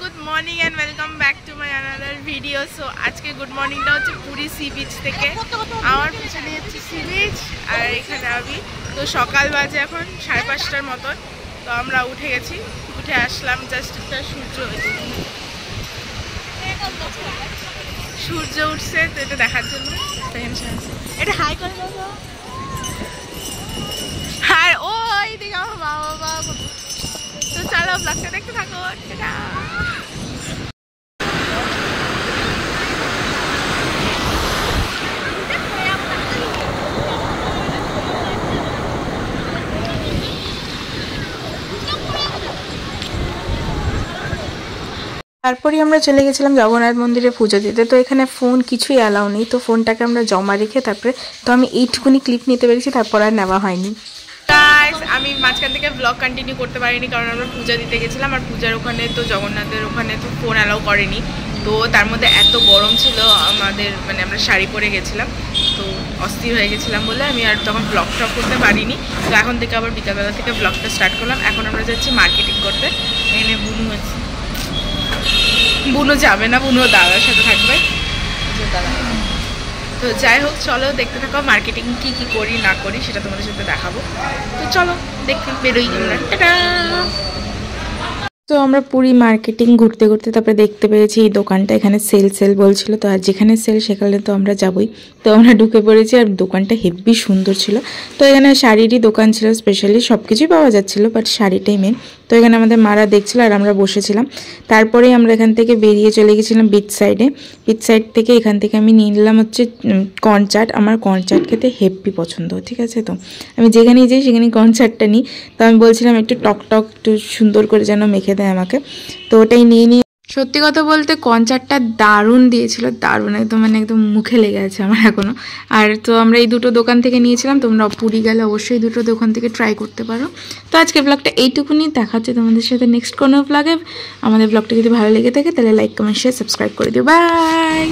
Good morning and welcome back to my another video. So আজকে good মর্নিংটা হচ্ছে Puri sea beach থেকে। আমার পিছনে হচ্ছে সি বিচ আর এখানে আমি। তো সকাল বাজে এখন 5:30টার মতন। তো আমরা উঠে গেছি, উঠে আসলাম জাস্ট একটা সূর্য উঠছে তো এটা দেখার জন্য। এটা হাই করে দাও। হাই ওই দিকে আমার মা বাবা। তো চলো ব্লগটা দেখতে থাকো। তারপরে আমরা চলে গেছিলাম জগন্নাথ মন্দিরে পুজো দিতে। তো এখানে ফোন কিছুই অ্যালাউ নেই, তো ফোনটাকে আমরা জমা রেখে তারপরে তো আমি এইটুকুনি ক্লিপ নিতে পেরেছি, তারপর আর নেওয়া হয়নি। আমি মাঝখান থেকে ব্লগ কন্টিনিউ করতে পারিনি কারণ আমরা পূজা দিতে গেছিলাম, আর পূজার ওখানে তো জগন্নাথের ওখানে তো ফোন অ্যালাউ করেনি। তো তার মধ্যে এত গরম ছিল আমাদের, মানে আমরা শাড়ি পরে গেছিলাম, তো অস্থির হয়ে গেছিলাম বলে আমি আর তখন ব্লগ টক করতে পারিনি। তো এখন থেকে আবার বিকালবেলা থেকে ব্লগটা স্টার্ট করলাম। এখন আমরা যাচ্ছি মার্কেটিং করতে। এখানে বুনু আছে, বুনু যাবে না, বুনু দাদার সাথে থাকবে। তো যাই হোক, চলো দেখতে থাকো মার্কেটিং কি কি করি না করি সেটা তোমাদের সাথে দেখাবো। তো চলো দেখতে বেরোই আমরা। টাটা। তো আমরা পুরী মার্কেটিং ঘুরতে ঘুরতে তারপরে দেখতে পেয়েছি এই দোকানটা, এখানে সেল বলছিল। তো আর যেখানে সেল সেখানে তো আমরা যাবই। তো আমরা ঢুকে পড়েছি, আর দোকানটা হেভি সুন্দর ছিল। তো এখানে শাড়িরই দোকান ছিল, স্পেশালি সব কিছুই পাওয়া যাচ্ছিলো, বাট শাড়িটাই মেন। তো এখানে আমাদের মারা দেখছিল আর আমরা বসেছিলাম। তারপরে আমরা এখান থেকে বেরিয়ে চলে গেছিলাম বিচ সাইডে। বিচ সাইড থেকে এখান থেকে আমি নিয়ে নিলাম হচ্ছে কর্ন চাট। আমার কর্ন চাট খেতে হেভি পছন্দ, ঠিক আছে। তো আমি যেখানেই যাই সেখানেই কর্ন চাটটা নিই। তো আমি বলছিলাম একটু টক একটু সুন্দর করে যেন মেখে দেয় আমাকে। তো ওটাই নিয়ে সত্যি কথা বলতে কনচার্টটা দারুণ দিয়েছিল, দারুণ একদম, মানে একদম মুখে লেগে আছে আমার এখনও। আর তো আমরা এই দুটো দোকান থেকে নিয়েছিলাম। তোমরা পুরী গেলে অবশ্যই দুটো দোকান থেকে ট্রাই করতে পারো। তো আজকে ব্লগটা এইটুকুনি, দেখা হচ্ছে তোমাদের সাথে নেক্সট কোনো ব্লগে। আমাদের ব্লগটা যদি ভালো লেগে থাকে তাহলে লাইক কমেন্ট শেয়ার সাবস্ক্রাইব করে দিও। বাই।